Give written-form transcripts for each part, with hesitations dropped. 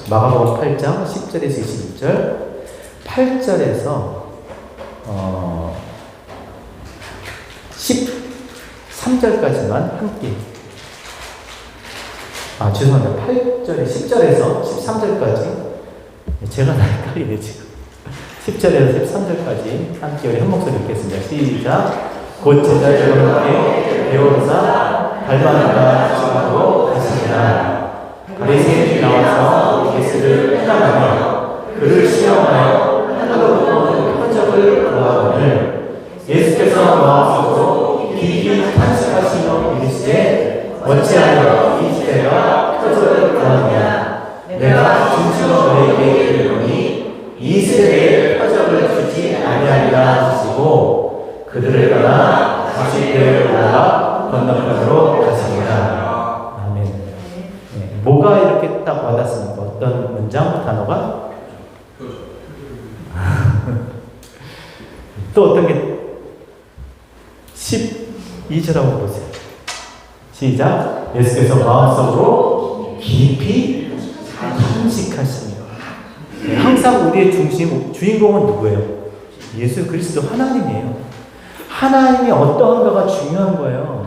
마가복음 8장 10절에서 26절, 8절에서 13절까지만 함께. 죄송합니다. 8절에 10절에서 13절까지. 제가 다 헷갈리네 지금. 10절에서 13절까지 함께 우리 한 목소리 읽겠습니다. 시작. 곧 제자들과 배우사 닮아나가 지나고 갔습니다. 바리새인이 나와서 예수를 탐하며 그를 시험하여 하나도 표적을 구하거늘 예수께서 마음속으로 깊이 탄식하시며 이르시되 어찌하여 이 시대가 표적을 구하느냐. 내가 진실로 너에게 이르노니 이 세대에 표적을 주지 아니하리라 하시고 그들을 떠나 다시 배에 올라 건너편으로 가십니다. 뭐가 이렇게 딱 와닿습니까? 어떤 문장, 단어가? 또 어떤 게 12절하고 보세요. 시작. 예수께서 마음속으로 깊이 탄식하시며. 항상 우리의 주인공은 누구예요? 예수 그리스도 하나님이에요. 하나님이 어떠한가가 중요한 거예요.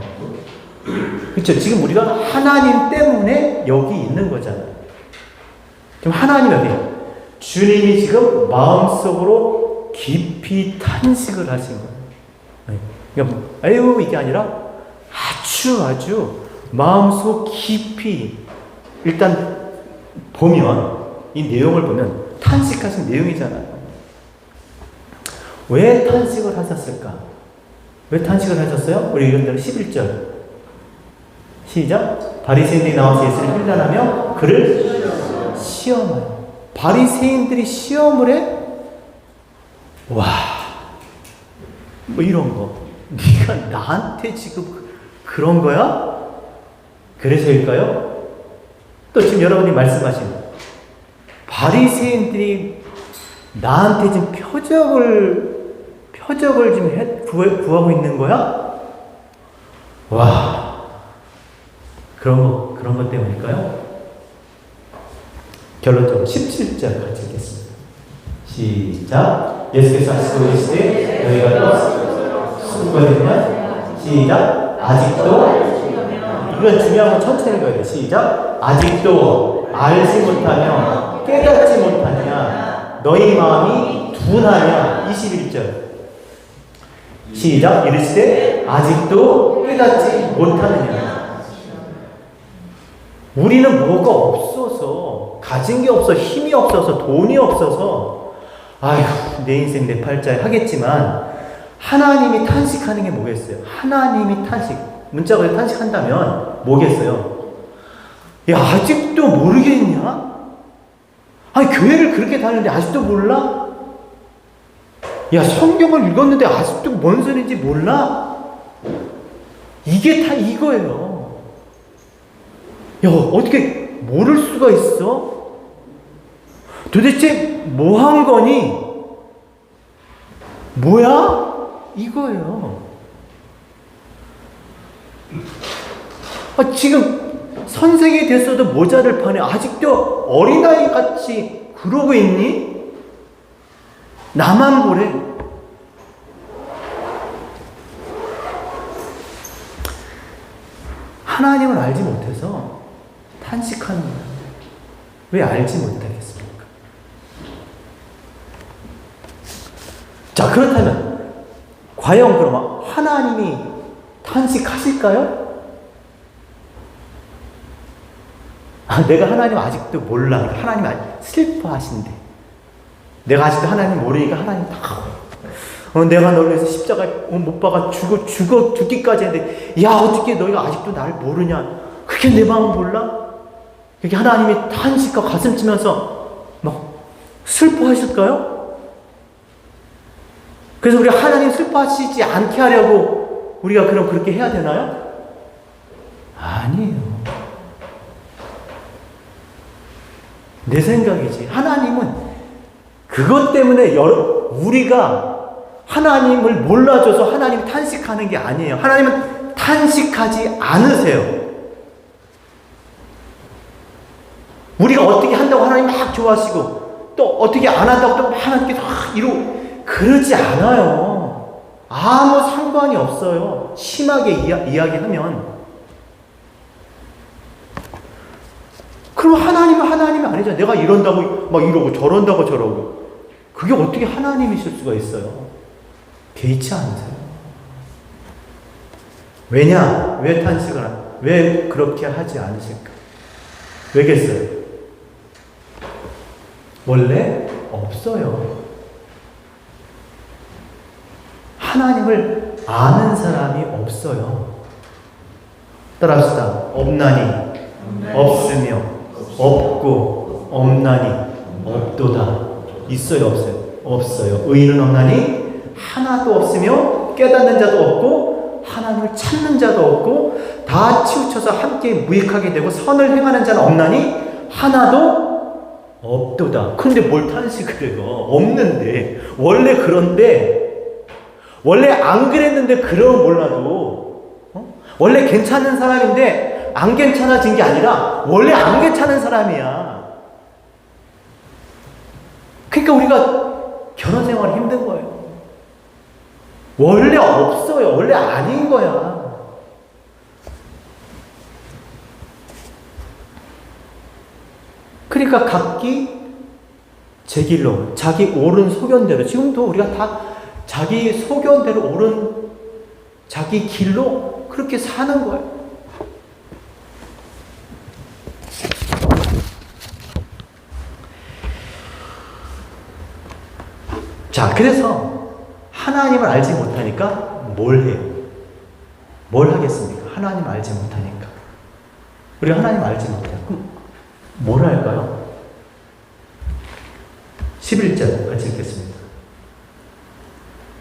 그렇죠? 지금 우리가 하나님 때문에 여기 있는 거잖아요. 지금 하나님 어디? 주님이 지금 마음속으로 깊이 탄식을 하신 거예요. 그러니까 아유 이게 아니라 아주 마음속 깊이 일단 보면 이 내용을 보면 탄식하신 내용이잖아요. 왜 탄식을 하셨을까? 왜 탄식을 하셨어요? 우리 읽은 대로 11절. 시작. 바리새인들이 나와서 예수를 힐난하며 그를 시험하여. 바리새인들이 시험을 해? 와, 뭐 이런 거. 네가 나한테 지금 그런 거야? 그래서일까요? 또 지금 여러분이 말씀하신 바리새인들이 나한테 지금 표적을 지금 구하고 있는 거야? 와. 그런 것 때문일까요? 결론적으로 17절 같이 읽겠습니다. 시작. 예수께서 하시고 이르시되 너희가 또 수고했냐? 시작. 아직도 이건 중요한 건 천천히 읽어야 돼. 시작. 아직도 알지 못하며 깨닫지 못하냐? 너희 마음이 둔하냐? 21절. 시작. 이르시되 아직도 깨닫지 못하느냐? 우리는 뭐가 없어서, 가진 게 없어, 힘이 없어서, 돈이 없어서, 아휴, 내 인생 내 팔자에 하겠지만, 하나님이 탄식하는 게 뭐겠어요? 하나님이 문자가 탄식한다면 뭐겠어요? 야, 아직도 모르겠냐? 아니, 교회를 그렇게 다니는데 아직도 몰라? 야, 성경을 읽었는데 아직도 뭔 소리인지 몰라? 이게 다 이거예요. 야, 어떻게 모를 수가 있어? 도대체 뭐 한 거니? 뭐야? 이거예요. 지금 선생이 됐어도 모자를 파네. 아직도 어린아이 같이 그러고 있니? 나만 보래. 하나님을 알지 못해서 탄식하는 거예요. 왜 알지 못하겠습니까? 자, 그렇다면 과연 그러면 하나님이 탄식하실까요? 내가 하나님 아직도 몰라. 하나님 아직 슬퍼하신대. 내가 아직도 하나님 모르니까 하나님 다 내가 너를 위해서 십자가에 못 박아 죽기까지 했는데 야, 어떻게 너희가 아직도 나를 모르냐? 그게 내 마음 몰라? 그게 하나님이 탄식과 가슴 치면서 막 슬퍼하실까요? 그래서 우리가 하나님 슬퍼하시지 않게 하려고 우리가 그렇게 해야 되나요? 아니에요. 내 생각이지. 하나님은 그것 때문에 우리가 하나님을 몰라줘서 하나님 탄식하는 게 아니에요. 하나님은 탄식하지 않으세요. 우리가 어떻게 한다고 하나님 막 좋아하시고 또 어떻게 안 한다고 또 막 이렇게 이러고 그러지 않아요. 아무 상관이 없어요. 심하게 이야기하면. 그럼 하나님은 하나님이 아니잖아요. 내가 이런다고 막 이러고 저런다고 저러고. 그게 어떻게 하나님이실 수가 있어요? 개의치 않으세요. 왜냐? 왜 탄식을 왜 그렇게 하지 않으실까? 왜겠어요? 원래 없어요. 하나님을 아는 사람이 없어요. 따라합시다. 없나니 없으며 없고 없나니 없도다. 있어요 없어요? 없어요. 의인은 없나니 하나도 없으며 깨닫는 자도 없고 하나님을 찾는 자도 없고 다 치우쳐서 함께 무익하게 되고 선을 행하는 자는 없나니 하나도 없도다. 근데 뭘 탄식을 해요? 없는데. 원래 그런데 원래 안 그랬는데 그러면 몰라도 원래 괜찮은 사람인데 안 괜찮아진 게 아니라 원래 안 괜찮은 사람이야. 그러니까 우리가 결혼 생활이 힘든 거예요. 원래 없어요. 원래 아닌 거야. 그러니까 각기 제 길로 자기 옳은 소견대로 지금도 우리가 다 자기 소견대로 옳은 자기 길로 그렇게 사는 거예요. 자, 그래서 하나님을 알지 못하니까 뭘 해요? 뭘 하겠습니까? 하나님을 알지 못하니까. 우리가 하나님을 알지 못해요. 그럼 뭘 할까요? 11절 같이 읽겠습니다.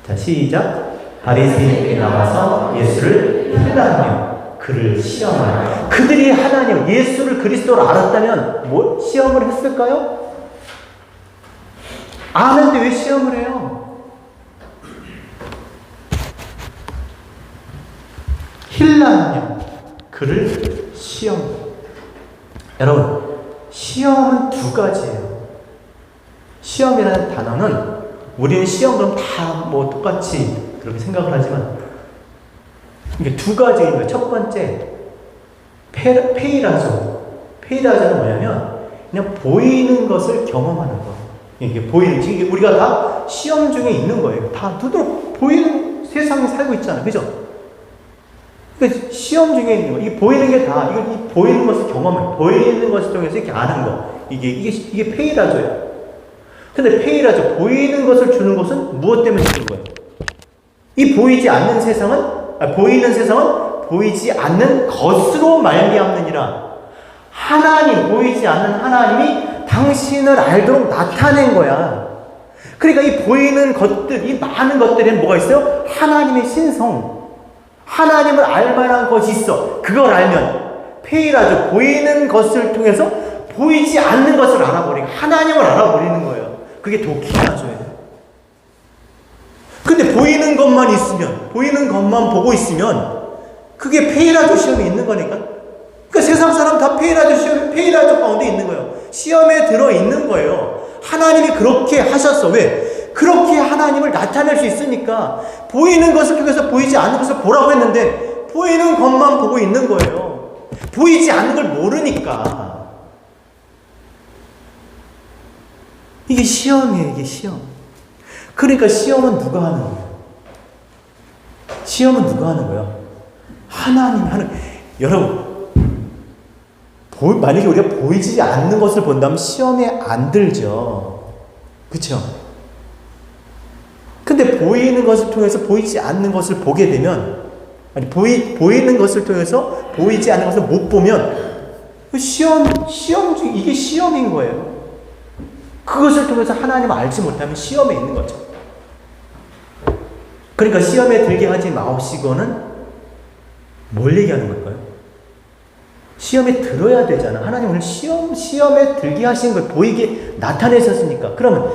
자, 시작. 바리새인들이 나와서 예수를 힐라하며 그를 시험하여. 그들이 하나님, 예수를 그리스도로 알았다면 뭐 시험을 했을까요? 아는데 왜 시험을 해요? 힐라하며 그를 시험. 여러분, 시험은 두 가지예요. 시험이라는 단어는 우리는 시험 그럼 다 뭐 똑같이 그렇게 생각을 하지만 이게 두 가지인 거예요. 첫 번째 페이라조. 페이라조는 뭐냐면 그냥 보이는 것을 경험하는 거. 이게 보이는 지금 우리가 다 시험 중에 있는 거예요. 다 두드러 보이는 세상에 살고 있잖아요. 그죠? 그러니까 시험 중에 있는 거. 이게 보이는 게 다 이거 이 보이는 것을 경험해. 보이는 것을 통해서 이렇게 아는 거. 이게 페이라조예요. 근데 페이라조, 보이는 것을 주는 것은 무엇 때문에 주는 거예요? 이 보이지 않는 세상은, 보이는 세상은 보이지 않는 것으로 말미암느니라. 하나님, 보이지 않는 하나님이 당신을 알도록 나타낸 거야. 그러니까 이 보이는 것들, 이 많은 것들에는 뭐가 있어요? 하나님의 신성. 하나님을 알 만한 것이 있어. 그걸 알면, 페이라조, 보이는 것을 통해서 보이지 않는 것을 알아버리고, 하나님을 알아버리는 거예요. 그게 도키라조예요. 근데 보이는 것만 있으면, 보이는 것만 보고 있으면, 그게 페이라조 시험이 있는 거니까. 그러니까 세상 사람 다 페이라조 시험, 페이라조 가운데 있는 거예요. 시험에 들어 있는 거예요. 하나님이 그렇게 하셨어. 왜? 그렇게 하나님을 나타낼 수 있으니까. 보이는 것을 통해서 보이지 않는 것을 보라고 했는데, 보이는 것만 보고 있는 거예요. 보이지 않는 걸 모르니까. 이게 시험이에요, 이게 시험. 그러니까 시험은 누가 하는 거예요? 시험은 누가 하는 거예요? 하나님이 하는. 여러분, 만약에 우리가 보이지 않는 것을 본다면 시험에 안 들죠. 그렇죠? 근데 보이는 것을 통해서 보이지 않는 것을 보게 되면, 아니 보이는 것을 통해서 보이지 않는 것을 못 보면 시험 중 이게 시험인 거예요. 그것을 통해서 하나님을 알지 못하면 시험에 있는 거죠. 그러니까 시험에 들게 하지 마옵시고는 뭘 얘기하는 걸까요? 시험에 들어야 되잖아. 하나님 오늘 시험에 들게 하신 걸 보이게 나타내셨으니까. 그러면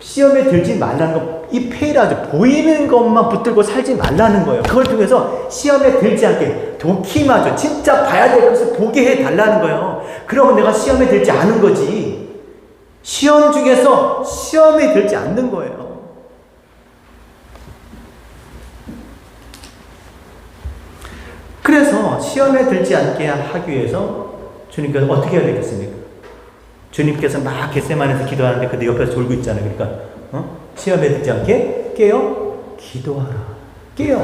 시험에 들지 말라는 거, 이 페이라죠. 보이는 것만 붙들고 살지 말라는 거예요. 그걸 통해서 시험에 들지 않게 도키마죠. 진짜 봐야 될 것을 보게 해달라는 거예요. 그러면 내가 시험에 들지 않은 거지. 시험 중에서 시험에 들지 않는 거예요. 그래서 시험에 들지 않게 하기 위해서 주님께서 어떻게 해야 되겠습니까? 주님께서 막 겟세마네에서 기도하는데 근데 옆에서 졸고 있잖아요. 그러니까 시험에 들지 않게 깨어 기도하라. 깨어.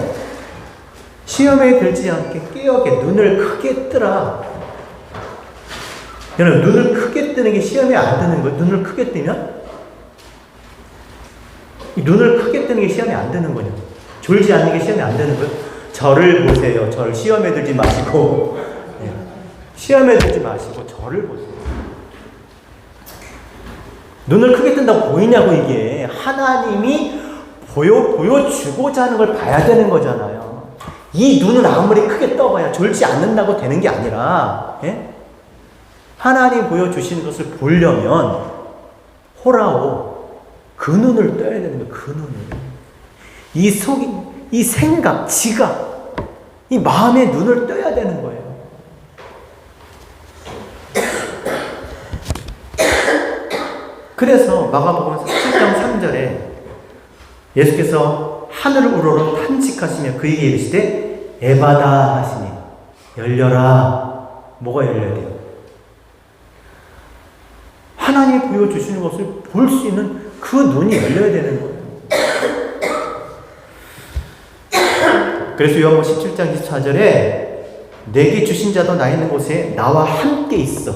시험에 들지 않게 깨어게 눈을 크게 뜨라. 여러분 눈을 크게 뜨는 게 시험에 안 드는 거예요. 눈을 크게 뜨면 눈을 크게 뜨는 게 시험에 안 드는 거예요. 졸지 않는 게 시험에 안 드는 거예요. 저를 보세요. 저를 시험에 들지 마시고 시험에 들지 마시고 저를 보세요. 눈을 크게 뜬다고 보이냐고. 이게 하나님이 보여주고자 하는 걸 봐야 되는 거잖아요. 이 눈은 아무리 크게 떠봐야 졸지 않는다고 되는 게 아니라 하나님 보여주시는 것을 보려면 호라오 그 눈을 떠야 되는 거예요. 그 눈을. 이 생각, 지각, 이 마음의 눈을 떠야 되는 거예요. 그래서 마가복음 7장 3절에 예수께서 하늘을 우러러 탐직하시며 그에게 이르시되 에바다 하시니 열려라. 뭐가 열려야 돼요? 하나님이 보여주시는 것을 볼 수 있는 그 눈이 열려야 되는 거예요. 그래서 요한복음 17장 24절에 내게 주신 자도 나 있는 곳에 나와 함께 있어.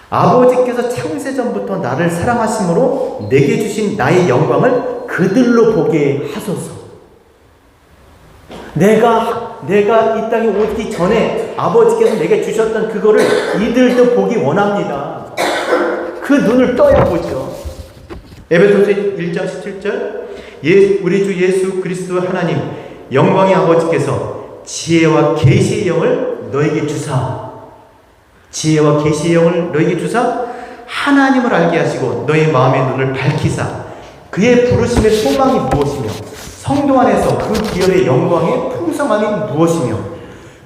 아버지께서 창세전부터 나를 사랑하심으로 내게 주신 나의 영광을 그들로 보게 하소서. 내가 이 땅에 오기 전에 아버지께서 내게 주셨던 그거를 이들도 보기 원합니다. 그 눈을 떠야 보죠. 에베소서 1장 17절 우리 주 예수 그리스도 하나님 영광의 아버지께서 지혜와 계시의 영을 너에게 주사 지혜와 계시의 영을 너에게 주사 하나님을 알게 하시고 너의 마음의 눈을 밝히사 그의 부르심의 소망이 무엇이며 성도 안에서 그 기업의 영광의 풍성함이 무엇이며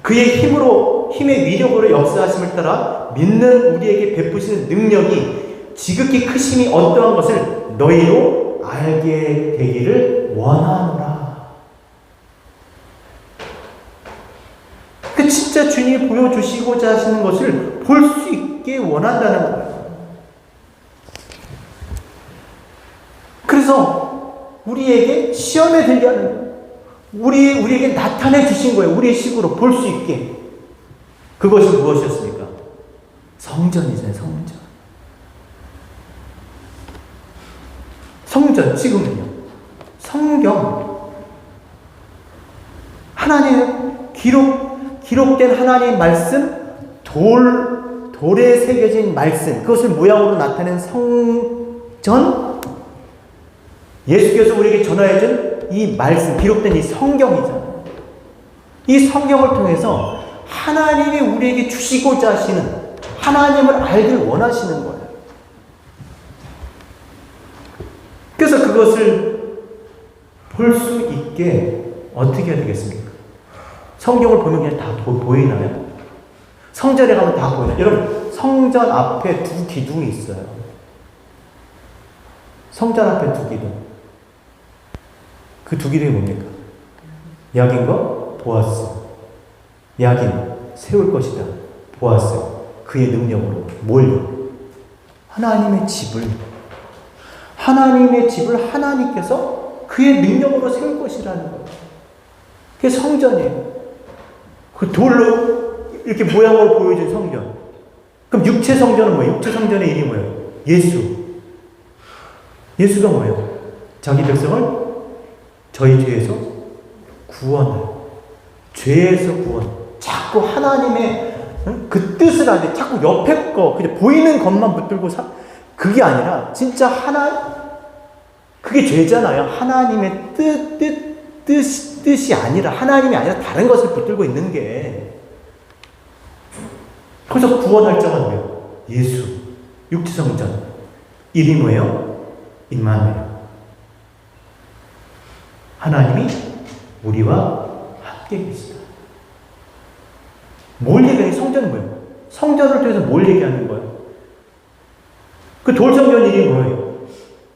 그의 힘의 위력으로 역사하심을 따라 믿는 우리에게 베푸시는 능력이 지극히 크심이 어떠한 것을 너희로 알게 되기를 원하노라. 그 진짜 주님이 보여주시고자 하시는 것을 볼 수 있게 원한다는 거예요. 그래서 우리에게 시험에 들게 하는 거예요. 우리에게 나타내 주신 거예요. 우리의 식으로 볼 수 있게. 그것이 무엇이었습니까? 성전이잖아요. 성전, 지금은요. 성경. 하나님의 기록된 하나님의 말씀, 돌에 새겨진 말씀, 그것을 모양으로 나타낸 성전, 예수께서 우리에게 전하여준 이 말씀, 기록된 이 성경이잖아요. 이 성경을 통해서 하나님이 우리에게 주시고자 하시는, 하나님을 알길 원하시는 거예요. 그래서 그것을 볼 수 있게 어떻게 해야 되겠습니까? 성경을 보면 그냥 다 보이나요? 성전에 가면 다 보이나요? 여러분, 성전 앞에 두 기둥이 있어요. 성전 앞에 두 기둥. 그 두 기둥이 뭡니까? 야긴과 보아스. 야긴, 세울 것이다. 보아스, 그의 능력으로. 뭘요? 하나님의 집을 하나님께서 그의 능력으로 세울 것이라는 거예요. 그게 성전이에요. 그 돌로 이렇게 모양으로 보여준 성전. 그럼 육체 성전은 뭐예요? 육체 성전의 이름이 뭐예요? 예수가 뭐예요? 자기 백성을 저희 죄에서 죄에서 구원. 자꾸 하나님의 그 뜻을 하는데 자꾸 옆에 거 그냥 보이는 것만 붙들고 그게 아니라 진짜 그게 죄잖아요. 하나님의 뜻이 아니라 하나님이 아니라 다른 것을 붙들고 있는 게. 그래서 구원할 자가 뭐예요? 예수. 육체성전. 이름이 뭐예요? 임마누엘. 하나님이 우리와 함께 계시다. 뭘 얘기해? 성전은 뭐예요? 성전을 통해서 뭘 얘기하는 거예요? 그 돌성전 이름이 뭐예요?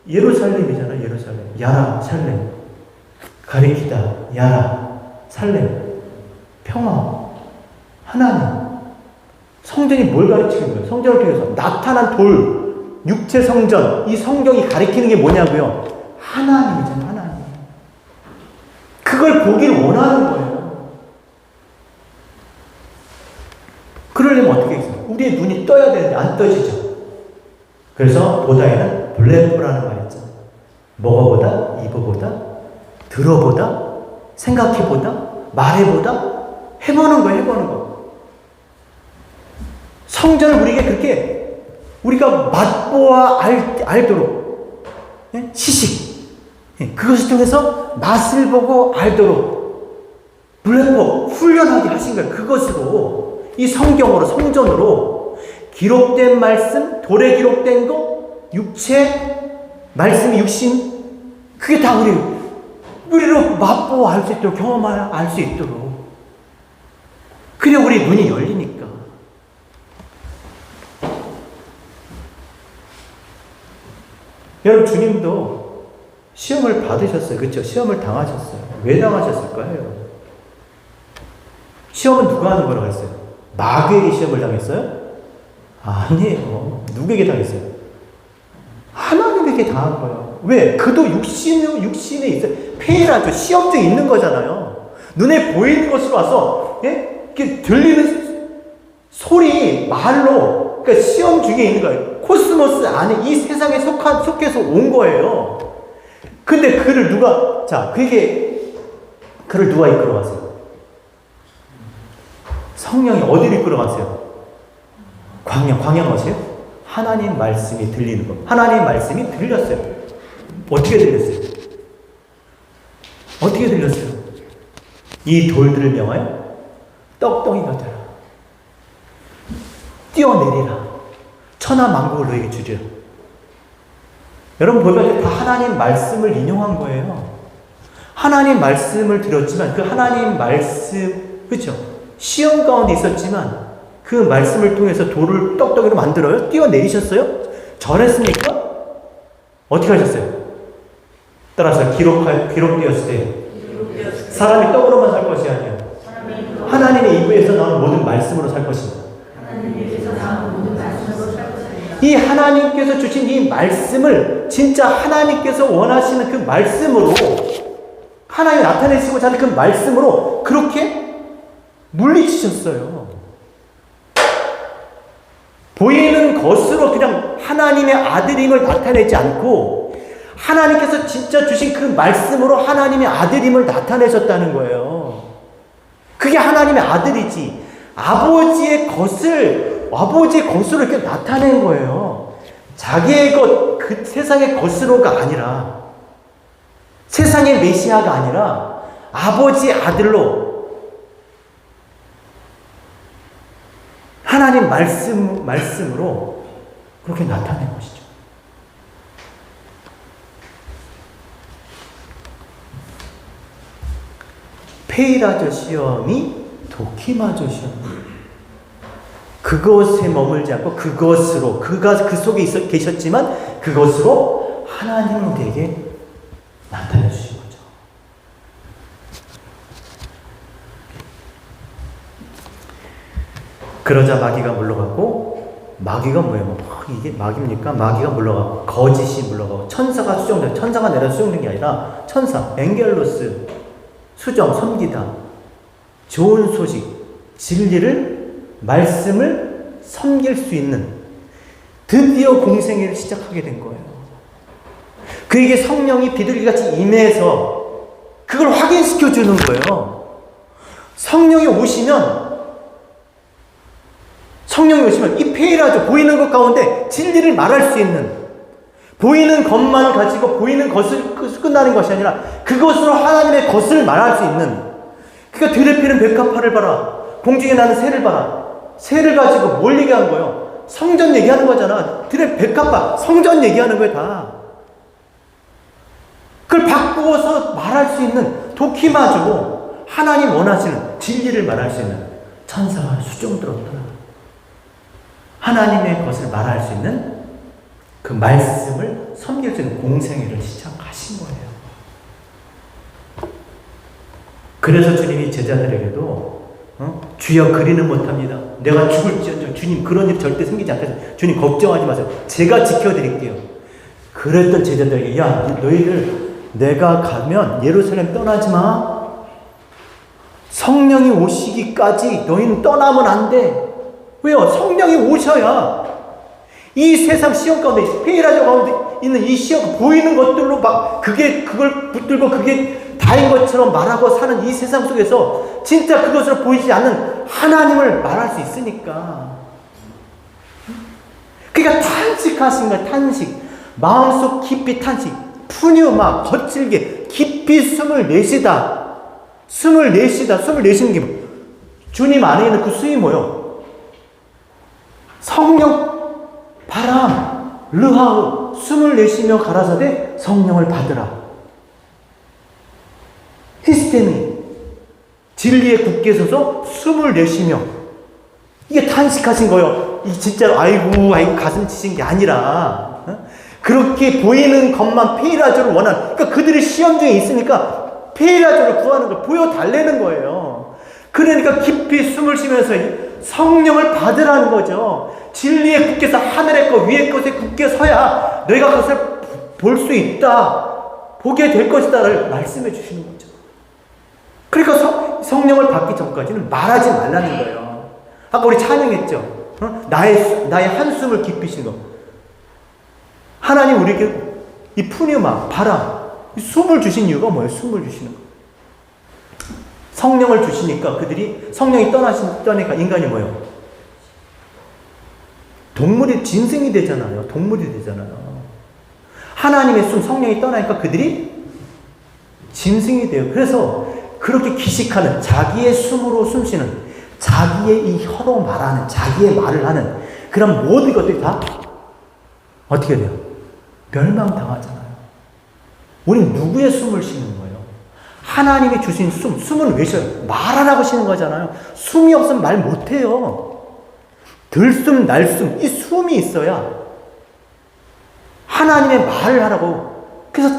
예루살렘이잖아. 예루살렘. 야라 살렘. 가리키다. 야라 살렘. 평화. 하나님. 성전이 뭘 가르치는 거예요? 성전을 통해서 나타난 돌, 육체 성전, 이 성경이 가리키는 게 뭐냐고요? 하나님이잖아요. 하나님. 그걸 보길 원하는 거예요. 그러려면 어떻게 해요? 우리의 눈이 떠야 되는데 안 떠지죠. 그래서 보다에는 블레포라는 말이 있잖아요. 먹어보다, 입어보다, 들어보다, 생각해보다, 말해보다, 해보는 거예요. 해보는 거. 성전을 우리에게 그렇게 우리가 맛보아 알도록, 예? 시식, 예? 그것을 통해서 맛을 보고 알도록 블레포 훈련하게 하신 거예요. 그것으로 이 성경으로 성전으로 기록된 말씀, 돌에 기록된 거, 육체, 말씀이 육신, 그게 다 우리로 맛보고 알 수 있도록, 경험하여 알 수 있도록. 그래 우리 눈이 열리니까. 여러분, 주님도 시험을 받으셨어요. 그렇죠? 시험을 당하셨어요. 왜 당하셨을까요? 시험은 누가 하는 거라고 했어요? 마귀에게 시험을 당했어요? 아니에요. 누구에게 당했어요? 하나님에게 당한 거예요. 왜? 그도 육신에 있어요. 폐라죠. 시험중에 있는 거잖아요. 눈에 보이는 것으로 와서, 예? 이렇게 들리는 소리, 말로, 그러니까 시험 중에 있는 거예요. 코스모스 안에 이 세상에 속해서 온 거예요. 근데 그를 누가 이끌어갔어요? 성령이 어디를 이끌어갔어요? 광야 뭐세요? 하나님 말씀이 들리는 거. 하나님 말씀이 들렸어요. 어떻게 들렸어요? 어떻게 들렸어요? 이 돌들을 명하여 떡덩이가 되라. 뛰어내리라. 천하 만국을 너에게 주리라. 여러분 보면 다 하나님 말씀을 인용한 거예요. 하나님 말씀을 들었지만 그 하나님 말씀, 그렇죠? 시험 가운데 있었지만 그 말씀을 통해서 돌을 떡떡이로 만들어요? 뛰어내리셨어요? 절했습니까? 어떻게 하셨어요? 따라서 기록되었을 때 사람이 떡으로만 살 것이 아니에요. 하나님의 입에서 나오는 모든 말씀으로 살 것입니다. 이 하나님께서 주신 이 말씀을 진짜 하나님께서 원하시는 그 말씀으로 하나님이 나타내시고자 하는 그 말씀으로 그렇게 물리치셨어요. 보이는 것으로 그냥 하나님의 아들임을 나타내지 않고 하나님께서 진짜 주신 그 말씀으로 하나님의 아들임을 나타내셨다는 거예요. 그게 하나님의 아들이지 아버지의 것으로 이렇게 나타낸 거예요. 자기의 것, 그 세상의 것으로가 아니라 세상의 메시아가 아니라 아버지의 아들로 하나님 말씀으로 그렇게 나타낸 것이죠. 페이라저 시험이 도키마저 시험이에요. 그것에 머물지 않고 그것으로 그 속에 계셨지만 그것으로 하나님은 우리에게 나타내 주신 거죠. 그러자 마귀가 물러가고 마귀가 뭐예요? 이게 마귀입니까? 마귀가 물러가고 거짓이 물러가고 천사가 수정돼. 천사가 내려 수정된 게 아니라 천사, 엥겔로스 수정, 섬기다, 좋은 소식, 진리를 말씀을 섬길 수 있는 드디어 공생애를 시작하게 된 거예요. 그에게 성령이 비둘기같이 임해서 그걸 확인시켜 주는 거예요. 성령이 오시면 이 페이라죠. 보이는 것 가운데 진리를 말할 수 있는, 보이는 것만 가지고 보이는 것을 끝나는 것이 아니라 그것으로 하나님의 것을 말할 수 있는, 그러니까 들에 피는 백합화를 봐라, 공중에 나는 새를 봐라. 새를 가지고 뭘 얘기하는 거예요? 성전 얘기하는 거잖아. 들에 백합화, 성전 얘기하는 거예요 다. 그걸 바꾸어서 말할 수 있는 도끼마저 하나님 원하시는 진리를 말할 수 있는 천사가 수종 들었다. 하나님의 것을 말할 수 있는 그 말씀을 섬길 수 있는 공생애를 시작하신 거예요. 그래서 주님이 제자들에게도 주여 그리는 못합니다. 내가 죽을지언정 주님 그런 일 절대 생기지 않겠어요. 주님 걱정하지 마세요. 제가 지켜드릴게요. 그랬던 제자들에게 야 너희들 내가 가면 예루살렘 떠나지 마. 성령이 오시기까지 너희는 떠나면 안 돼. 왜요? 성령이 오셔야 이 세상 시험 가운데 페이라저 가운데 있는 이 시험 보이는 것들로 막 그걸 붙들고 그게 다인 것처럼 말하고 사는 이 세상 속에서 진짜 그것으로 보이지 않는 하나님을 말할 수 있으니까. 그러니까 탄식하신 거예요. 탄식. 마음속 깊이 탄식. 푸뉴마 거칠게 깊이 숨을 내쉬다. 숨을 내쉬는 게 뭐? 주님 안에 있는 그 숨이 뭐요? 성령, 바람, 르하우 숨을 내쉬며 가라사대 성령을 받으라. 히스테미 진리에 굳게 서서 숨을 내쉬며 이게 탄식하신 거예요. 이 진짜로 아이고 가슴 치신 게 아니라 그렇게 보이는 것만 페이라조를 원하는 그러니까 그들이 시험 중에 있으니까 페이라조를 구하는 걸 보여달라는 거예요. 그러니까 깊이 숨을 쉬면서 성령을 받으라는 거죠. 진리에 굳게 서 하늘의 것 위의 것에 굳게 서야 너희가 그것을 볼 수 있다. 보게 될 것이다를 말씀해 주시는 거죠. 그러니까 성령을 받기 전까지는 말하지 말라는 거예요. 아까 우리 찬양했죠. 나의 한숨을 깊이 쉬는 거. 하나님 우리에게 이 푸뉴마 바람 숨을 주신 이유가 뭐예요? 숨을 주시는 거. 성령을 주시니까 그들이 성령이 떠나니까 인간이 뭐예요? 동물이 짐승이 되잖아요. 동물이 되잖아요. 하나님의 숨 성령이 떠나니까 그들이 짐승이 돼요. 그래서 그렇게 기식하는 자기의 숨으로 숨쉬는 자기의 이 혀로 말하는 자기의 말을 하는 그런 모든 것들이 다 어떻게 돼요? 멸망당하잖아요. 우린 누구의 숨을 쉬는 거예요? 하나님이 주신 숨은 왜 쉬어요? 말하라고 쉬는 거잖아요. 숨이 없으면 말 못해요. 들숨, 날숨, 이 숨이 있어야 하나님의 말을 하라고. 그래서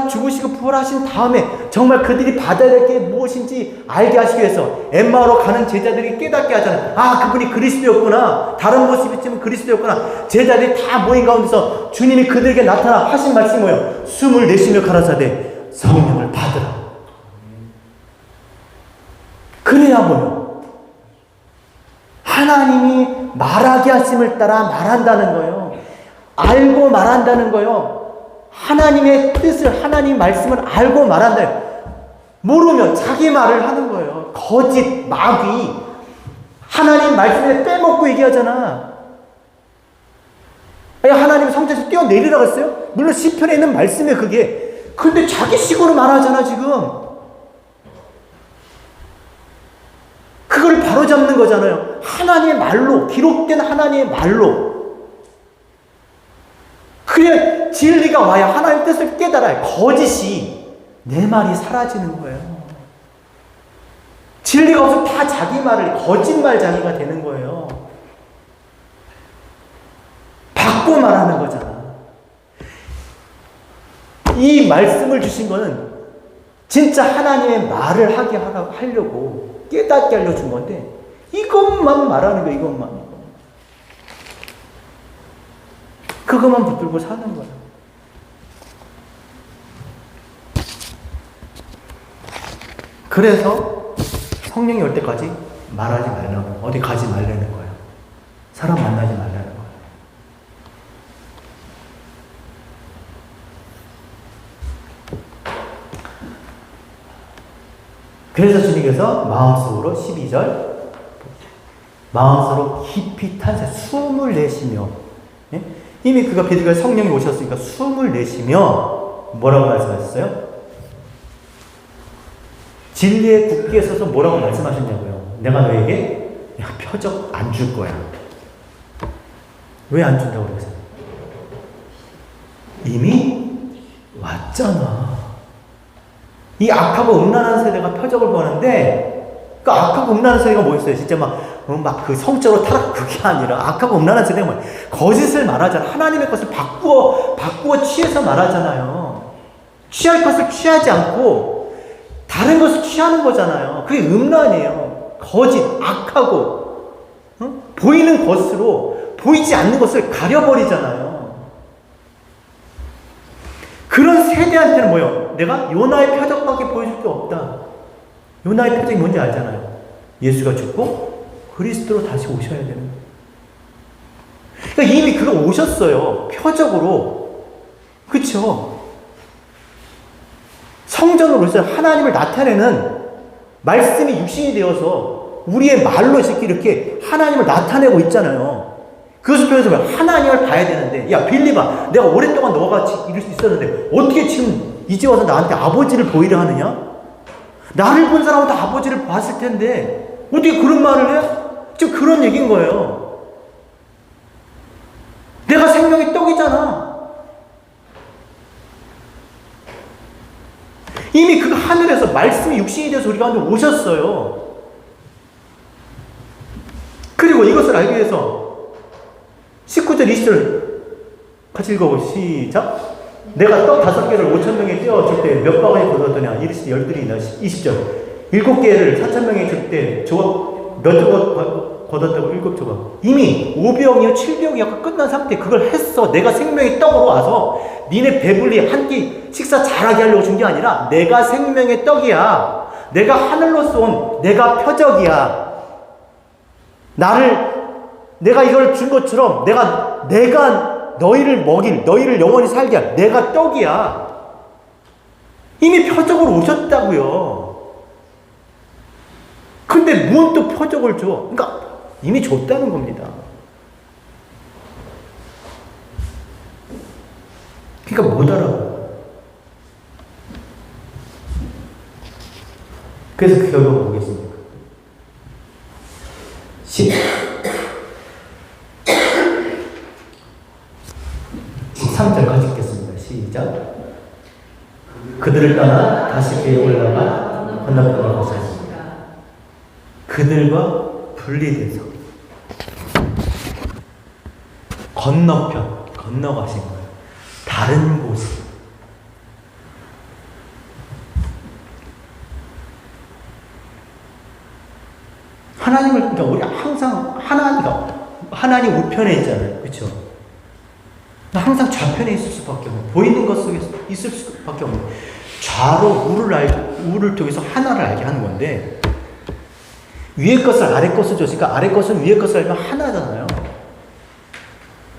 죽으시고 부활하신 다음에 정말 그들이 받아야 될 게 무엇인지 알게 하시기 위해서 엠마오로 가는 제자들이 깨닫게 하잖아요. 아, 그분이 그리스도였구나. 다른 모습이지만 그리스도였구나. 제자들이 다 모인 가운데서 주님이 그들에게 나타나 하신 말씀이 뭐예요? 숨을 내쉬며 가라사대 성령을 받으라. 그래야 뭐예요? 하나님이 말하게 하심을 따라 말한다는 거예요. 알고 말한다는 거예요. 하나님의 뜻을, 하나님 말씀을 알고 말한다. 모르면 자기 말을 하는 거예요. 거짓, 마귀. 하나님 말씀에 빼먹고 얘기하잖아. 하나님 성전에서 뛰어내리라고 했어요? 물론 시편에 있는 말씀에 그게. 근데 자기 식으로 말하잖아, 지금. 그걸 바로잡는 거잖아요. 하나님의 말로, 기록된 하나님의 말로. 그래 진리가 와야 하나님 뜻을 깨달아야 거짓이 내 말이 사라지는 거예요. 진리가 없으면 다 자기 말을 거짓말장이가 되는 거예요. 바꿔 말하는 거잖아. 이 말씀을 주신 거는 진짜 하나님의 말을 하게 하려고 깨닫게 알려준 건데 이것만 말하는 거예요. 이것만. 그것만 붙들고 사는 거예요. 그래서 성령이 올 때까지 말하지 말라고, 어디 가지 말라는 거예요. 사람 만나지 말라는 거예요. 그래서 주님께서 마음속으로 12절 마음속으로 깊이 탄생 숨을 내쉬며 예? 이미 그가 베드로가 성령이 오셨으니까 숨을 내쉬며 뭐라고 말씀하셨어요? 진리에 굳게 서서 뭐라고 말씀하셨냐고요? 내가 너에게 표적 안 줄 거야. 왜 안 준다고 그랬어요? 이미 맞잖아. 이 악하고 음란한 세대가 표적을 보는데, 그 악하고 음란한 세대가 뭐였어요? 진짜 막 그 성적으로 타락, 그게 아니라 악하고 음란한 세대가 뭐예요? 거짓을 말하잖아. 하나님의 것을 바꾸어 취해서 말하잖아요. 취할 것을 취하지 않고 다른 것을 취하는 거잖아요. 그게 음란이에요. 거짓, 악하고, 보이는 것으로 보이지 않는 것을 가려버리잖아요. 그런 세대한테는 뭐예요? 내가 요나의 표적밖에 보여줄 게 없다. 요나의 표적이 뭔지 알잖아요. 예수가 죽고 그리스도로 다시 오셔야 되는 거예요. 그러니까 이미 그거 오셨어요. 표적으로. 그쵸? 성전으로 오셔서 하나님을 나타내는 말씀이 육신이 되어서 우리의 말로 이렇게 하나님을 나타내고 있잖아요. 그것을 통해서 하나님을 봐야 되는데, 야 빌리바, 내가 오랫동안 너가 이럴 수 있었는데 어떻게 지금 이제 와서 나한테 아버지를 보이려 하느냐? 나를 본 사람은 다 아버지를 봤을 텐데 어떻게 그런 말을 해? 지금 그런 얘기인 거예요. 내가 생명의 떡이잖아. 이미 그 하늘에서 말씀이 육신이 되어서 우리 가운데 오셨어요. 그리고 이것을 알기 위해서 19절 20절 같이 읽어보시죠. 시작. 내가 떡 5개를 5,000명에 떼어줄 때 몇 바구니 거뒀더냐? 이르시되 10들이나. 20절 7개를 4,000명에 줄 때 몇 조각 거뒀다고 7조각. 이미 5병이요 7병이요 끝난 상태. 그걸 했어. 내가 생명의 떡으로 와서 니네 배불리 한 끼 식사 잘하게 하려고 준 게 아니라 내가 생명의 떡이야. 내가 하늘로서 온 내가 표적이야. 내가 이걸 준 것처럼 내가 너희를 먹일, 너희를 영원히 살게 할 내가 떡이야. 이미 표적으로 오셨다고요. 근데 뭔 또 표적을 줘? 그러니까 이미 줬다는 겁니다. 그러니까 못 알아봐요. 그래서 그 결과 보겠습니다. 13절 같이 읽겠습니다. 시작. 그들을 떠나 다시 배에 올라가 건너편을 가셨습니다. 그들과 분리돼서 건너가신 거예요. 다른 곳에. 하나님을, 그러니까 우리 항상 하나님 우편에 있잖아요. 그렇죠? 항상 좌편에 있을 수밖에 없는, 보이는 것 속에 있을 수밖에 없는, 좌로 우를 통해서 하나를 알게 하는 건데, 위의 것을 아래 것을 줬으니까 아래 것은 위의 것을 알면 하나잖아요.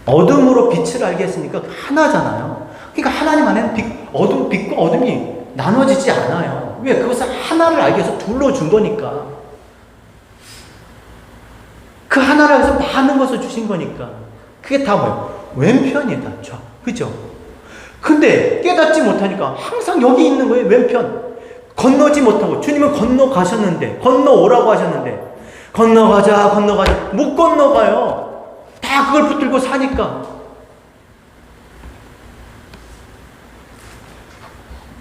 어둠으로 빛을 알게 했으니까 하나잖아요. 그러니까 하나님 안에는 빛과 어둠이 나눠지지 않아요. 왜? 그것을 하나를 알게 해서 둘로 준 거니까. 그 하나를 알게 해서 많은 것을 주신 거니까. 그게 다 뭐예요? 왼편이 다 좌. 그죠? 근데 깨닫지 못하니까 항상 여기 있는 거예요. 왼편. 건너지 못하고, 주님은 건너오라고 하셨는데, 건너가자, 못 건너가요. 다 그걸 붙들고 사니까.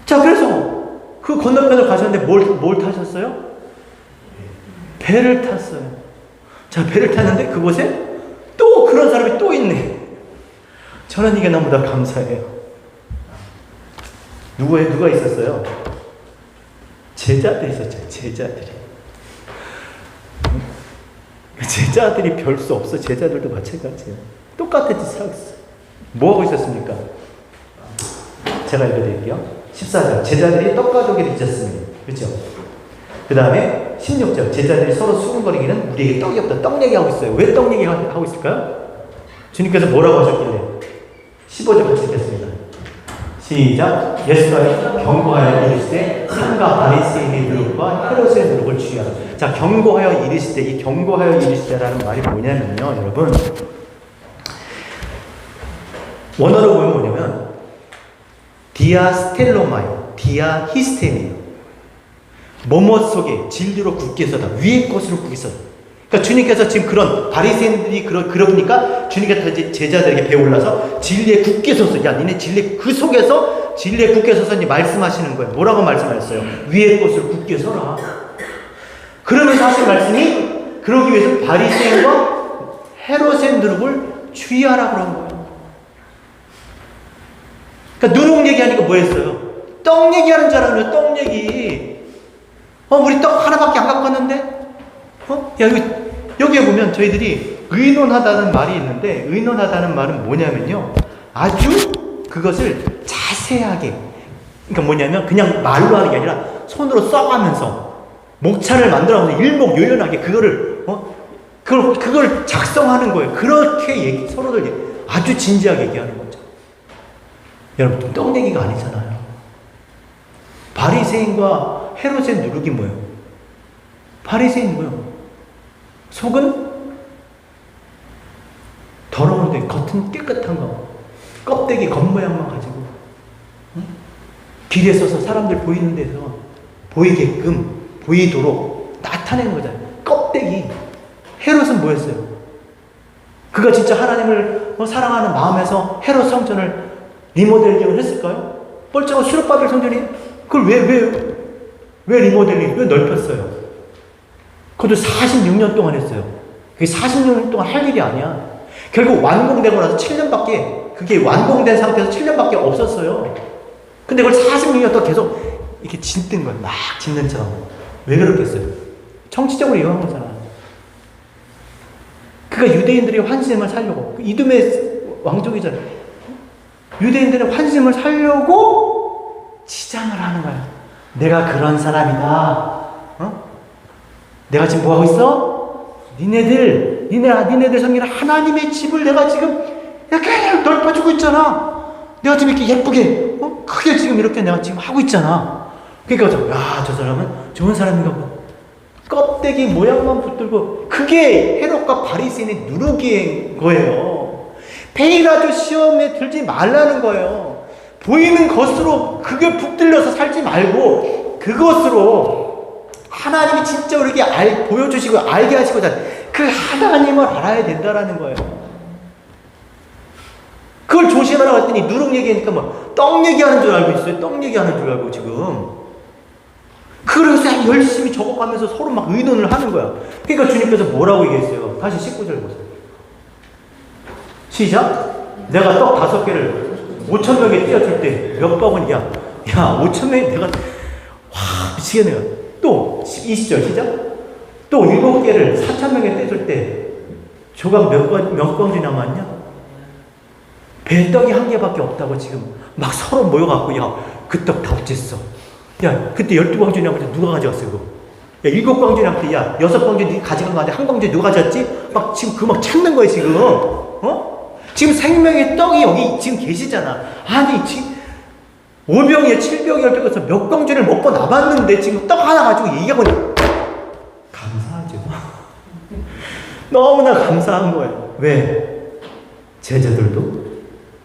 자, 그래서 그 건너편을 가셨는데 뭘 타셨어요? 배를 탔어요. 자, 배를 탔는데 그곳에 또 그런 사람이 또 있네. 저는 이게 너무나 감사해요. 누가 있었어요? 제자들이 있었죠. 제자들이 별 수 없어. 제자들도 마찬가지예요. 똑같은 짓을 하고 있어요. 뭐하고 있었습니까? 제가 읽어드릴게요. 14절 제자들이 떡가족이 있었습니다. 그렇죠? 그 다음에 16절 제자들이 서로 수군거리기는 우리에게 떡이 없다. 떡 얘기하고 있어요. 왜 떡 얘기하고 있을까요? 주님께서 뭐라고 하셨길래? 15절 같이 읽겠습니다. 시작. 예수가 경고하여 이르시되 상가 바리새인의 노력과 헤롯의 노력을 주의하라. 자, 경고하여 이르시되, 이 경고하여 이르시되라는 말이 뭐냐면요, 여러분, 원어로 보면 뭐냐면 디아스텔로마이, 디아히스테미, 뭐뭐 속에 진리로 굳게 서다, 위의 것으로 굳게 서다. 그러니까 주님께서 지금 그런 바리새인들이 그러니까 주님께서 이제 제자들에게 배울라서 진리에 굳게 서서, 야 니네 진리 그 속에서 진리에 굳게 서서 이제 말씀하시는 거예요. 뭐라고 말씀하셨어요? 위의 것을 굳게 서라. 그러면서 하신 말씀이, 그러기 위해서 바리새인과 헤롯의 누룩을 주의하라 그런 거예요. 그러니까 누룩 얘기하니까 뭐 했어요? 떡 얘기하는 줄 알았는데, 떡 얘기. 우리 떡 하나밖에 안 갖고 왔는데? 야, 여기에 보면 저희들이 의논하다는 말이 있는데, 의논하다는 말은 뭐냐면요, 아주 그것을 자세하게, 그러니까 뭐냐면 그냥 말로 하는 게 아니라 손으로 써가면서 목차를 만들어가면서 일목요연하게 그걸 작성하는 거예요. 그렇게 서로들 아주 진지하게 얘기하는 거죠. 여러분, 떡 얘기가 아니잖아요. 바리새인과 헤롯의 누룩이 뭐예요? 바리새인 뭐예요? 속은 더러운데 겉은 깨끗한 거, 껍데기 겉모양만 가지고, 응? 길에 서서 사람들 보이는 데서 보이게끔, 보이도록 나타내는 거잖아요. 껍데기. 헤롯은 뭐였어요? 그가 진짜 하나님을 사랑하는 마음에서 헤롯 성전을 리모델링을 했을까요? 뻘짝한 수렵바벨 성전이 그걸 왜 리모델링, 왜 넓혔어요? 그것도 46년 동안 했어요. 그게 46년 동안 할 일이 아니야. 결국 완공되고 나서 7년밖에, 그게 완공된 상태에서 7년밖에 없었어요. 근데 그걸 46년 동안 계속 이렇게 짓는 거예요. 막 짓는 처럼. 왜 그렇겠어요? 정치적으로 이용한 거잖아. 그러니까 유대인들이 환심을 살려고, 이두메 왕족이잖아요. 유대인들의 환심을 살려고 치장을 하는 거야. 내가 그런 사람이다. 내가 지금 뭐 하고 있어? 니네들 섬기는 하나님의 집을 내가 지금 이렇게 넓혀주고 있잖아. 내가 지금 이렇게 예쁘게, 크게 지금 이렇게 내가 지금 하고 있잖아. 그러니까 저 사람은 좋은 사람인가 보다. 껍데기 모양만 붙들고, 그게 헤롯과 바리새인의 누룩인 거예요. 페이라조 시험에 들지 말라는 거예요. 보이는 것으로 그게 붙들려서 살지 말고, 그것으로 하나님이 진짜 우리에게 보여주시고 알게 하시고자 그 하나님을 알아야 된다라는 거예요. 그걸 조심하라고 했더니 누룩 얘기하니까 떡 얘기하는 줄 알고 있어요. 떡 얘기하는 줄 알고 지금. 그래서 열심히 적어가면서 서로 막 의논을 하는 거야. 그러니까 주님께서 뭐라고 얘기했어요? 다시 19절 보세요. 시작. 내가 떡 5개를 5,000명에 띄워줄 때 몇 바구니야? 야, 5,000명이 내가 미치겠네요. 또 20절 시작. 또 7개를 4,000명에 떼줄 때 조각 몇 광주 남았냐? 배떡이 1개밖에 없다고 지금 막 서로 모여갖고, 야, 그 떡 다 어쨌어? 야, 그때 12광주 남았지 누가 가져갔어 그거? 야, 7광주 남았지, 야, 6광주 가져간 거 아닌데 1광주 누가 가져갔지? 막 지금 막 찾는 거야 지금. 지금 생명의 떡이 여기 지금 계시잖아. 아니 지금 5병에 7병이 얽혀서 몇 광주를 먹고 남았는데 지금 떡 하나 가지고 얘기하고 감사하죠. 너무나 감사한 거예요. 왜? 제자들도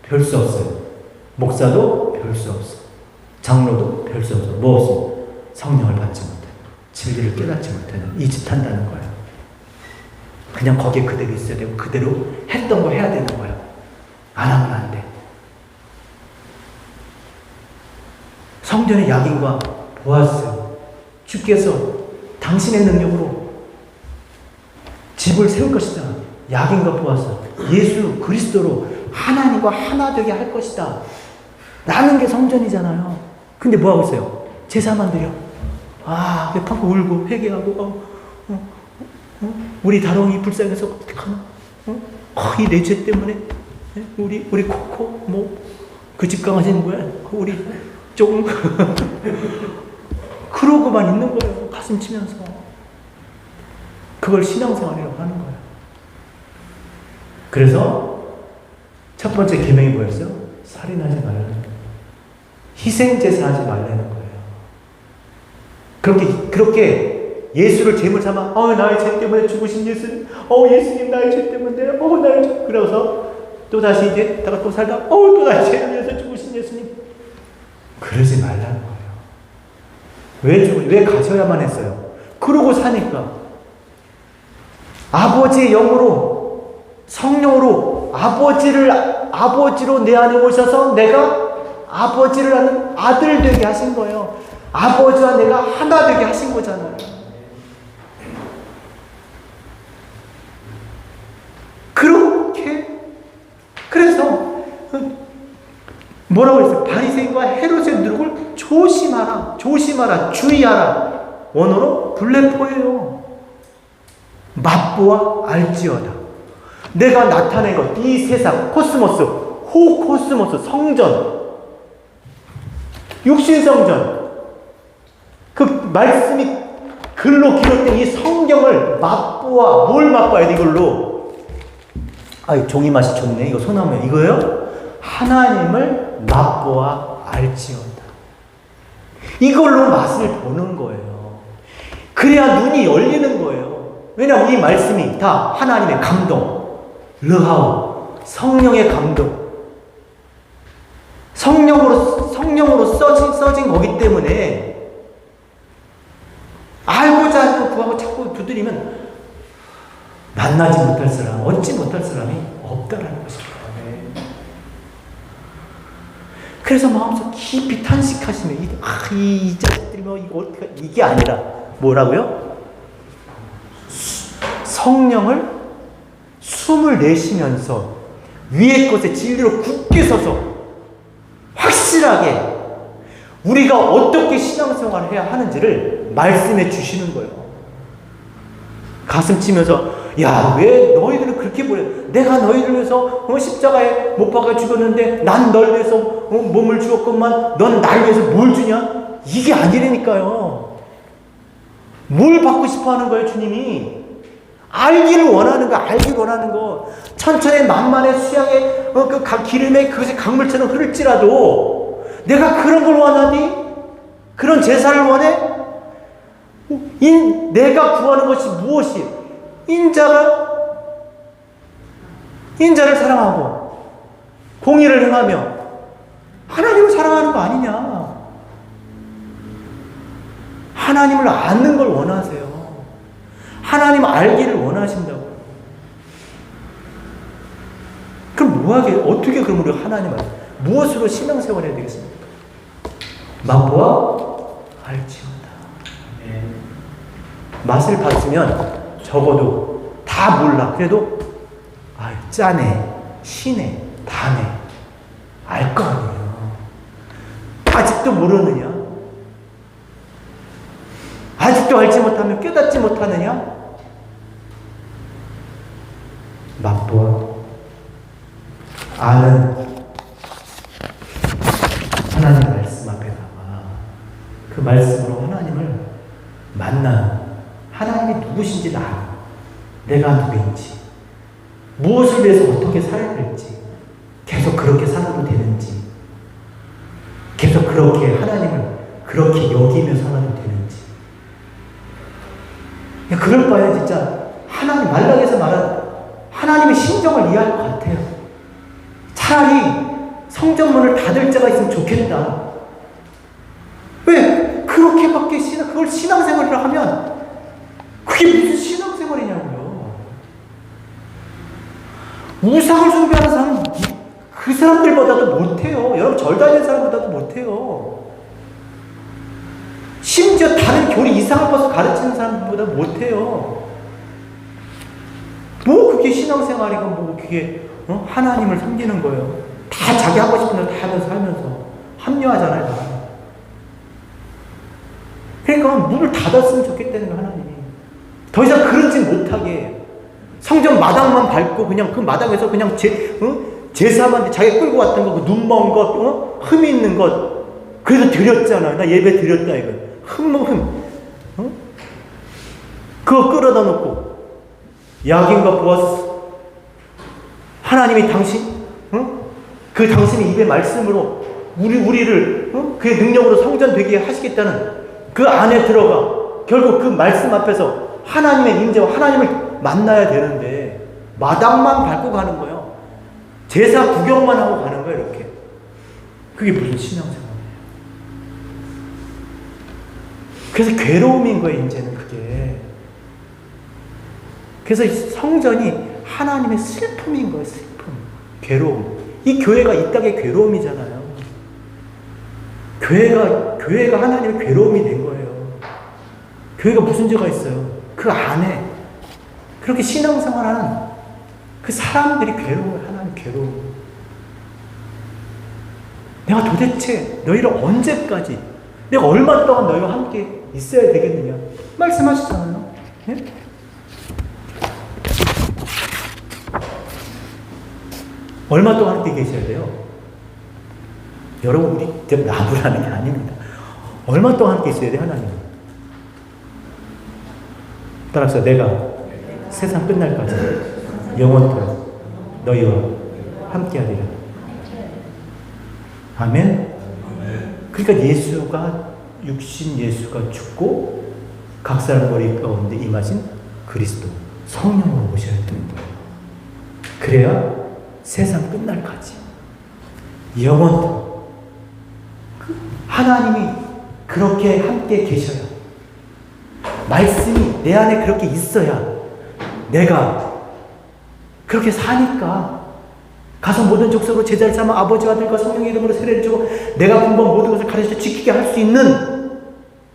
별 수 없어요. 목사도 별 수 없어. 장로도 별 수 없어. 무엇을? 성령을 받지 못해. 진리를 깨닫지 못하는 이 짓 한다는 거예요. 그냥 거기에 그대로 있어야 되고 그대로 했던 거 해야 되는 거예요. 안 하면 안 돼. 성전의 야긴과 보아스, 주께서 당신의 능력으로 집을 세울 것이다. 야긴과 보아스, 예수 그리스도로 하나님과 하나 되게 할 것이다 라는 게 성전이잖아요. 근데 뭐 하고 있어요? 제사만 드려. 왜 방금 울고 회개하고 우리 다롱이 불쌍해서 어떡하나? 이 내 죄 때문에 우리 코코 그 집 강아지는 뭐야? 우리 조금 그러고만 있는 거예요. 가슴 치면서. 그걸 신앙생활이라고 하는 거예요. 그래서 첫 번째 계명이 뭐였어요? 살인하지 말라는 거예요. 희생제사 하지 말라는 거예요. 그렇게 예수를 제물 삼아, 나의 죄 때문에 죽으신 예수님, 예수님 나의 죄 때문에, 나의 죄. 그래서 또 다시 이제 또 살다, 또 나의 죄를 위해서 죽으신 예수님. 그러지 말라는 거예요. 왜 가셔야만 했어요? 그러고 사니까. 아버지의 영으로, 성령으로 아버지로 내 안에 오셔서 내가 아버지를 아는 아들 되게 하신 거예요. 아버지와 내가 하나 되게 하신 거잖아요. 그래서 뭐라고 했어요? 바리새인과 헤롯의 누룩을 조심하라, 주의하라. 원어로 블레포예요. 맛보아 알지어다. 내가 나타낸 것, 이 세상, 코스모스, 호코스모스, 성전, 육신성전, 그 말씀이 글로 기록된 이 성경을 맛보아, 뭘 맛봐야 돼, 이걸로? 종이 맛이 좋네. 이거 소나무 이거요? 하나님을 맛보아 알지어다. 이걸로 맛을 보는 거예요. 그래야 눈이 열리는 거예요. 왜냐하면 이 말씀이 다 하나님의 감동, 르하우, 성령의 감동, 성령으로 써진 거기 때문에 알고자 하는 구하고 자꾸 두드리면 만나지 못할 사람, 얻지 못할 사람이 없다라는 것입니다. 그래서 마음속 깊이 탄식하시면 이 자식들이 뭐 이게 아니라 뭐라고요? 성령을 숨을 내쉬면서 위의 것에 진리로 굳게 서서 확실하게 우리가 어떻게 신앙생활을 해야 하는지를 말씀해 주시는 거예요. 가슴 치면서 야, 왜 너희들은 그렇게 보여? 내가 너희들 위해서 십자가에 못 박아 죽었는데 난 널 위해서 몸을 주었건만 넌 날 위해서 뭘 주냐? 이게 아니라니까요. 뭘 받고 싶어 하는 거예요, 주님이? 알기를 원하는 거. 천천히 만만의 수양의 그 기름에 그것이 강물처럼 흐를지라도 내가 그런 걸 원하니? 그런 제사를 원해? 내가 구하는 것이 무엇이? 인자를 사랑하고 공의를 행하며 하나님을 사랑하는 거 아니냐? 하나님을 아는 걸 원하세요. 하나님 알기를 원하신다고. 그럼 어떻게 그럼 우리가 하나님을 무엇으로 신앙생활 해야 되겠습니까? 맛보아 알지어다. 맛을 봤으면 적어도 다 몰라. 그래도 짜네, 시네, 다네. 알 거 아니에요. 아직도 모르느냐? 아직도 알지 못하며 깨닫지 못하느냐? 맛보아 아는 하나님 말씀 앞에다가 그 말씀으로 하나님을 만나는, 하나님이 누구신지 알아. 내가 누구인지, 무엇을 위해서 어떻게 살아야 될지, 계속 그렇게 살아도 되는지, 계속 그렇게 하나님을 그렇게 여기며 살아도 되는지. 그럴 바에 진짜 하나님, 말락에서 말한 하나님의 심정을 이해할 것 같아요. 차라리 성전문을 닫을 자가 있으면 좋겠다. 왜? 그렇게밖에 그걸 신앙생활이라 하면 그게 무슨 신앙생활이냐고요. 우상을 숭배하는 사람은 그 사람들보다도 못해요. 여러분 절 다니는 사람보다도 못해요. 심지어 다른 교리 이상한 것을 가르치는 사람들보다 못해요. 뭐 그게 신앙생활이고 뭐 그게 하나님을 섬기는 거예요. 다 자기 하고 싶은 대로 다 하면서 살면서 합리화잖아요. 다. 그러니까 문을 닫았으면 좋겠다는 거 하나님이. 더 이상 그러지 못하게 성전 마당만 밟고 그냥 그 마당에서 그냥 제사만 자기 끌고 왔던 거, 그 눈먼 것, 흠이 있는 것, 그래도 드렸잖아. 나 예배 드렸다 이거. 흠. 그거 끌어다 놓고 야긴과 보아스, 하나님이 그 당신의 입의 말씀으로 우리를 그의 능력으로 성전 되게 하시겠다는 그 안에 들어가 결국 그 말씀 앞에서 하나님의 임재와 하나님을 만나야 되는데 마당만 밟고 가는 거예요. 제사 구경만 하고 가는 거예요. 이렇게. 그게 무슨 신앙생활이에요. 그래서 괴로움인 거예요. 이제는 그게. 그래서 성전이 하나님의 슬픔인 거예요. 슬픔, 괴로움. 이 교회가 이 땅의 괴로움이잖아요. 교회가 하나님의 괴로움이 된 거예요. 교회가 무슨 죄가 있어요? 그 안에 그렇게 신앙생활하는 그 사람들이 괴로워요. 하나님 괴로움. 내가 도대체 너희를 언제까지, 내가 얼마 동안 너희와 함께 있어야 되겠느냐 말씀하시잖아요. 예? 얼마 동안 함께 계셔야 돼요? 여러분, 우리 나부라는 게 아닙니다. 얼마 동안 함께 있어야 돼, 하나님? 따라서 내가 세상 끝날까지 영원토록 너희와 함께 하리라. 아멘? 그러니까 육신 예수가 죽고 각 사람 머리 가운데 임하신 그리스도, 성령으로 오셔야 되는 거예요. 그래야 세상 끝날까지 영원토록 하나님이 그렇게 함께 계셔야, 말씀이 내 안에 그렇게 있어야 내가 그렇게 사니까 가서 모든 족속으로 제자를 삼아 아버지와 아들과 성령의 이름으로 세례를 주고 내가 분부한 모든 것을 가르쳐 지키게 할 수 있는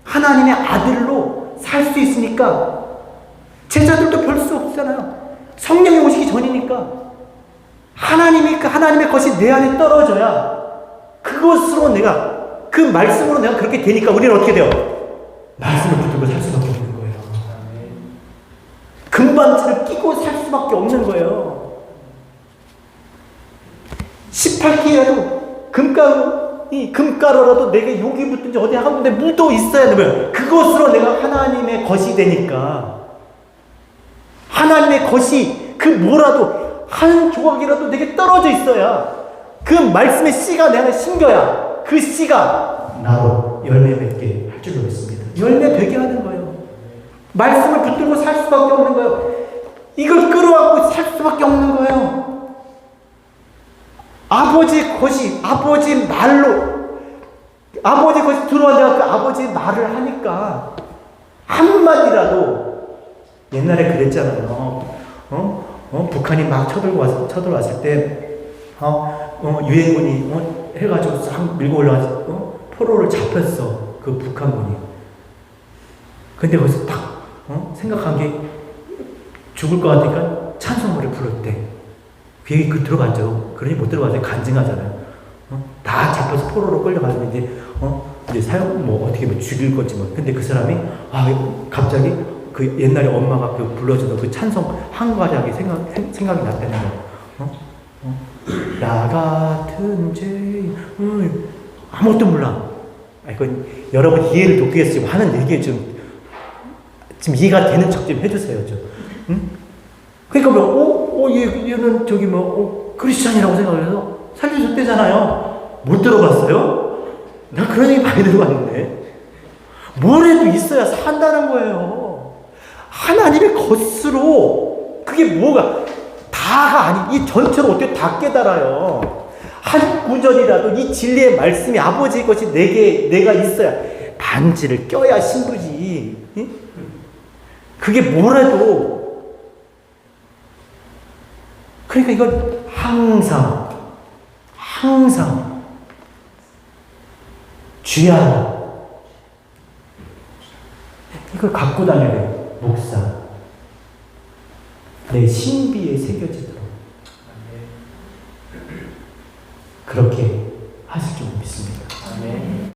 하나님의 아들로 살 수 있으니까 제자들도 별 수 없잖아요. 성령이 오시기 전이니까 하나님의 것이 내 안에 떨어져야 그것으로 내가, 그 말씀으로 내가 그렇게 되니까 우리는 어떻게 돼요? 말씀을 붙들고 살 수밖에 없는 거예요. 금반지를 끼고 살 수밖에 없는 거예요. 18K라도 금가루라도 내가 여기 붙든지 어디 한 군데 묻어 있어야 되면 그것으로 내가 하나님의 것이 되니까, 하나님의 것이 그 뭐라도 한 조각이라도 내게 떨어져 있어야, 그 말씀의 씨가 내 안에 심겨야 그 씨가 나로 열매 맺게 할 줄로 믿습니다. 열매 되게 하는 거예요. 말씀을 붙들고 살 수밖에 없는 거예요. 이걸 끌어안고 살 수밖에 없는 거예요. 아버지 것이, 아버지 말로, 아버지 것이 들어와 내가 그 아버지 말을 하니까 한마디라도, 옛날에 그랬잖아요. 북한이 막 쳐들어왔을 때, 유엔군이 해가지고 싹 밀고 올라와서 포로를 잡혔어. 그 북한군이. 근데 거기서 딱 생각한 게, 죽을 것 같으니까 찬송노래 부르대. 비행기 들어갔죠. 그러니 못 들어가서 간증하잖아요. 다 잡혀서 포로로 끌려가서 이제 어떻게 죽일 건지 뭐. 근데 그 사람이 갑자기 그 옛날에 엄마가 그 불러주던 그 찬송 한 가닥이 생각이 났다는 거. 나 같은 죄인, 아무것도 몰라. 여러분 이해를 돕기 위해서 지금 하는 얘기에 지금 이해가 되는 척 좀 해주세요. 그러니까 얘는 크리스찬이라고 생각해서 살려줬대잖아요. 못 들어봤어요? 나 그런 얘기 많이 들어봤는데. 뭐라도 있어야 산다는 거예요. 하나님의 것으로, 그게 뭐가, 다가 아니, 이 전체를 어떻게 다 깨달아요. 한 구절이라도 이 진리의 말씀이 아버지의 것이 내가 있어야, 반지를 껴야 신부지. 그게 뭐라도. 그러니까 이건 항상 쥐하라. 이걸 갖고 다녀야 돼요. 목사. 내 신비에 새겨지도록. 그렇게